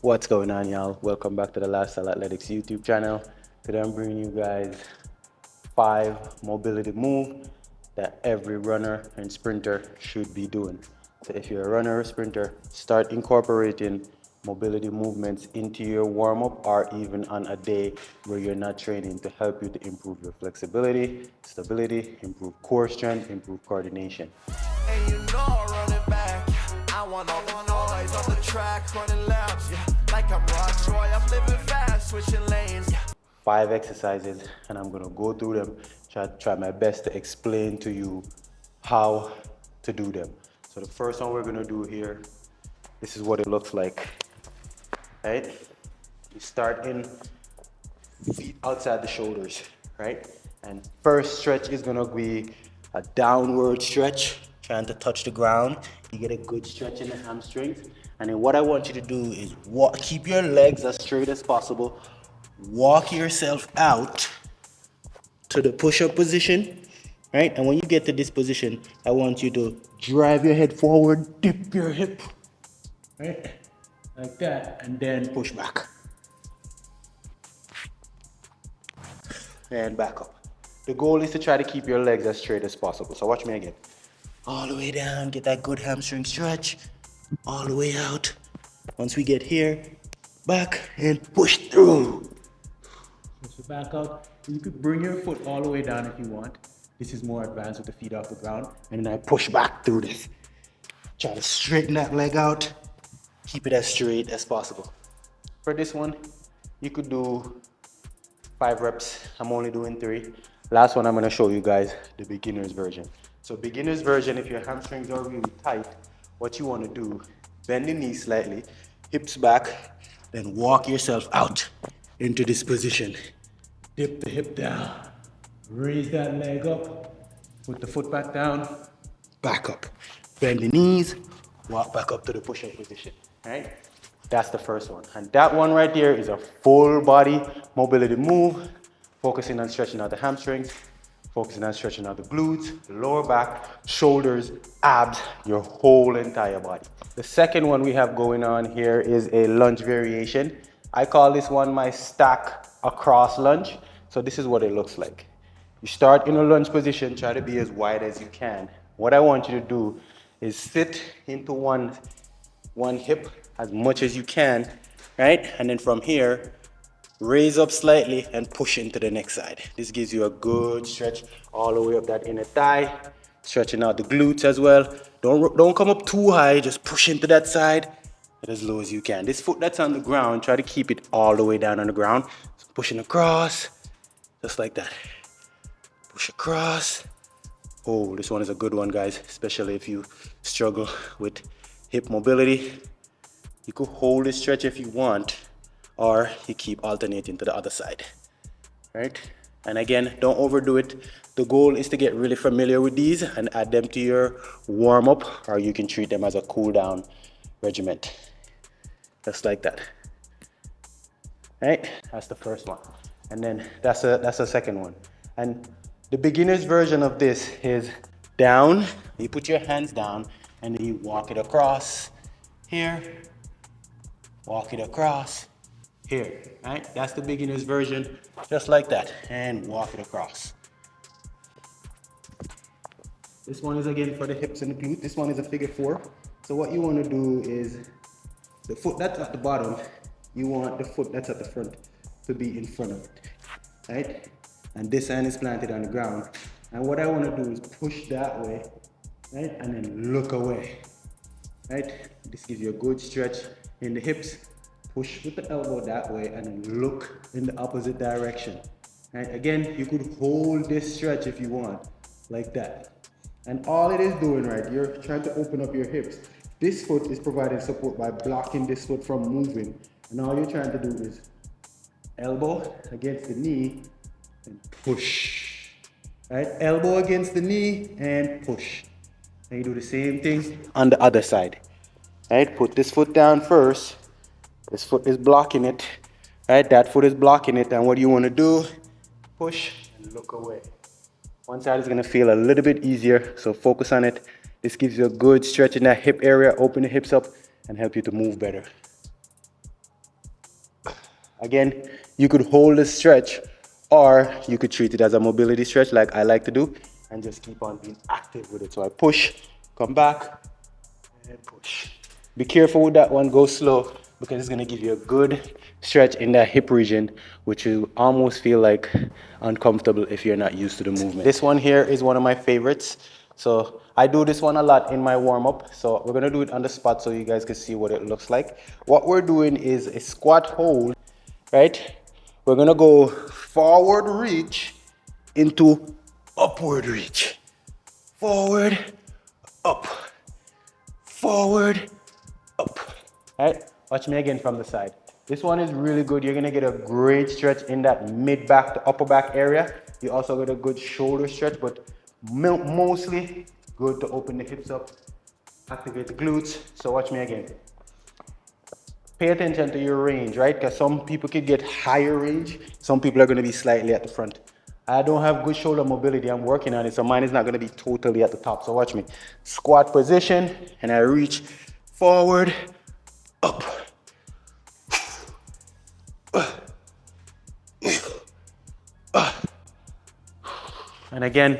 What's going on, y'all? Welcome back to the Lifestyle Athletics YouTube channel. Today I'm bringing you guys 5 mobility moves that every runner and sprinter should be doing. So if you're a runner or sprinter, start incorporating mobility movements into your warm-up or even on a day where you're not training to help you to improve your flexibility, stability, improve core strength, improve coordination. And you know I'm running back. I want all the noise on the track, running laps, yeah. Like I'm Rod Troy, I'm living fast, switching lanes, yeah. 5 exercises, and I'm gonna go through them, try my best to explain to you how to do them. So the first one we're gonna do here, this is what it looks like, right? You start in feet outside the shoulders, right? And first stretch is gonna be a downward stretch, trying to touch the ground. You get a good stretch in the hamstrings. And then what I want you to do is keep your legs as straight as possible. Walk yourself out to the push-up position, right? And when you get to this position, I want you to drive your head forward, dip your hip, right? Like that, and then push back. And back up. The goal is to try to keep your legs as straight as possible. So watch me again. All the way down, get that good hamstring stretch. All the way out. Once we get here, back and push through. Push it back out. You could bring your foot all the way down if you want. This is more advanced with the feet off the ground. And then I push back through this. Try to straighten that leg out. Keep it as straight as possible. For this one, you could do 5 reps. I'm only doing 3. Last one, I'm gonna show you guys the beginner's version. So beginner's version, if your hamstrings are really tight, what you wanna do, bend the knees slightly, hips back, then walk yourself out into this position. Dip the hip down, raise that leg up, put the foot back down, back up. Bend the knees, walk back up to the push-up position, right? That's the first one. And that one right there is a full body mobility move, focusing on stretching out the hamstrings, focusing on stretching out the glutes, the lower back, shoulders, abs, your whole entire body. The second one we have going on here is a lunge variation. I call this one my stack across lunge. So this is what it looks like. You start in a lunge position, try to be as wide as you can. What I want you to do is sit into one hip as much as you can, right? And then from here, raise up slightly and push into the next side. This gives you a good stretch all the way up that inner thigh, stretching out the glutes as well. Don't come up too high, just push into that side and as low as you can. This foot that's on the ground, try to keep it all the way down on the ground. So pushing across, just like that. Push across. Oh, this one is a good one, guys, especially if you struggle with hip mobility. You could hold this stretch if you want, or you keep alternating to the other side, right? And again, don't overdo it. The goal is to get really familiar with these and add them to your warm-up, or you can treat them as a cool-down regiment. Just like that, right? That's the first one. And then that's the second one. And the beginner's version of this is down, you put your hands down, and then you walk it across here, walk it across here, right? That's the beginner's version, just like that, and walk it across. This one is again for the hips and the glute. This one is a figure 4. So what you want to do is the foot that's at the bottom, you want the foot that's at the front to be in front of it, right? And this hand is planted on the ground. And what I want to do is push that way, right? And then look away, right? This gives you a good stretch in the hips. Push with the elbow that way and then look in the opposite direction, right? Again, you could hold this stretch if you want, like that. And all it is doing, right, you're trying to open up your hips. This foot is providing support by blocking this foot from moving. And all you're trying to do is elbow against the knee and push, right? Elbow against the knee and push. And you do the same thing on the other side, right? Put this foot down first. This foot is blocking it, right? That foot is blocking it. And what you want to do, push and look away. One side is going to feel a little bit easier, so focus on it. This gives you a good stretch in that hip area, open the hips up, and help you to move better. Again, you could hold the stretch or you could treat it as a mobility stretch like I like to do and just keep on being active with it. So I push, come back, and push. Be careful with that one, go slow because it's gonna give you a good stretch in that hip region, which you almost feel like uncomfortable if you're not used to the movement. This one here is one of my favorites. So I do this one a lot in my warm-up. So we're gonna do it on the spot so you guys can see what it looks like. What we're doing is a squat hold, right? We're gonna go forward reach into upward reach. Forward, up, forward, up. All right, watch me again from the side. This one is really good. You're gonna get a great stretch in that mid back to upper back area. You also get a good shoulder stretch, but mostly good to open the hips up, activate the glutes. So watch me again. Pay attention to your range, right? Because some people could get higher range. Some people are gonna be slightly at the front. I don't have good shoulder mobility. I'm working on it, so mine is not gonna be totally at the top. So watch me. Squat position, and I reach forward, up. And again,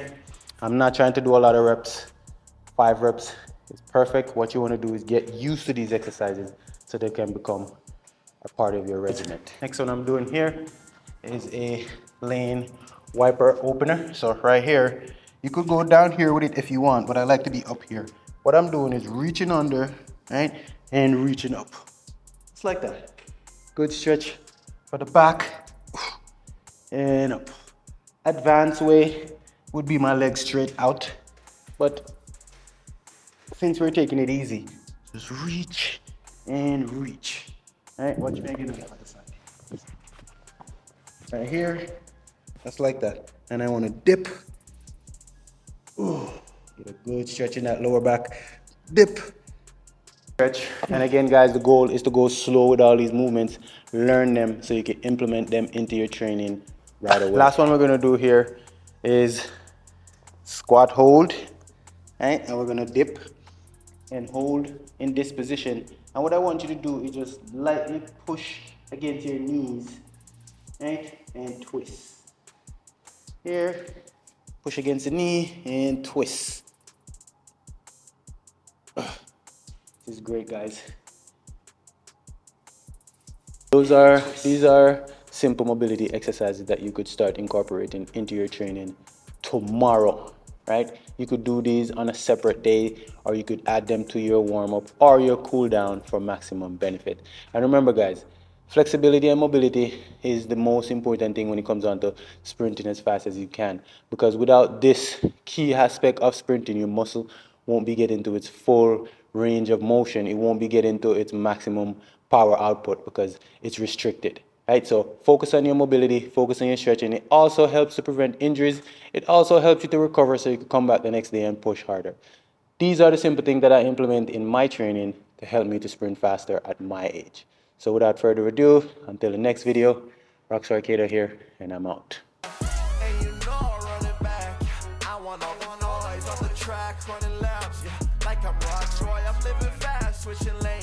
I'm not trying to do a lot of reps. 5 reps is perfect. What you want to do is get used to these exercises so they can become a part of your regimen. Next one I'm doing here is a lane wiper opener. So right here, you could go down here with it if you want, but I like to be up here. What I'm doing is reaching under, right, and reaching up. It's like that. Good stretch for the back and up. Advanced way would be my legs straight out, but since we're taking it easy, just reach and reach. All right, watch me again on the other side. Right here, just like that. And I want to dip. Ooh, get a good stretch in that lower back. Dip. Stretch. And again, guys, the goal is to go slow with all these movements. Learn them so you can implement them into your training right away. Last one we're going to do here is squat hold. Right? And we're going to dip and hold in this position. And what I want you to do is just lightly push against your knees, right? And twist. Here, push against the knee and twist. This is great, guys. These are simple mobility exercises that you could start incorporating into your training tomorrow. Right? You could do these on a separate day, or you could add them to your warm-up or your cool-down for maximum benefit. And remember, guys, flexibility and mobility is the most important thing when it comes down to sprinting as fast as you can. Because without this key aspect of sprinting, your muscle won't be getting to its full range of motion. It won't be getting to its maximum power output because it's restricted. Right, so focus on your mobility, focus on your stretching. It also helps to prevent injuries. It also helps you to recover so you can come back the next day and push harder. These are the simple things that I implement in my training to help me to sprint faster at my age. So without further ado, until the next video, Rockstar Kato here, and I'm out. And you know I'm running back. I want all the noise on the track, running laps, yeah, like I'm Rock Troy. I'm living fast, switching lanes.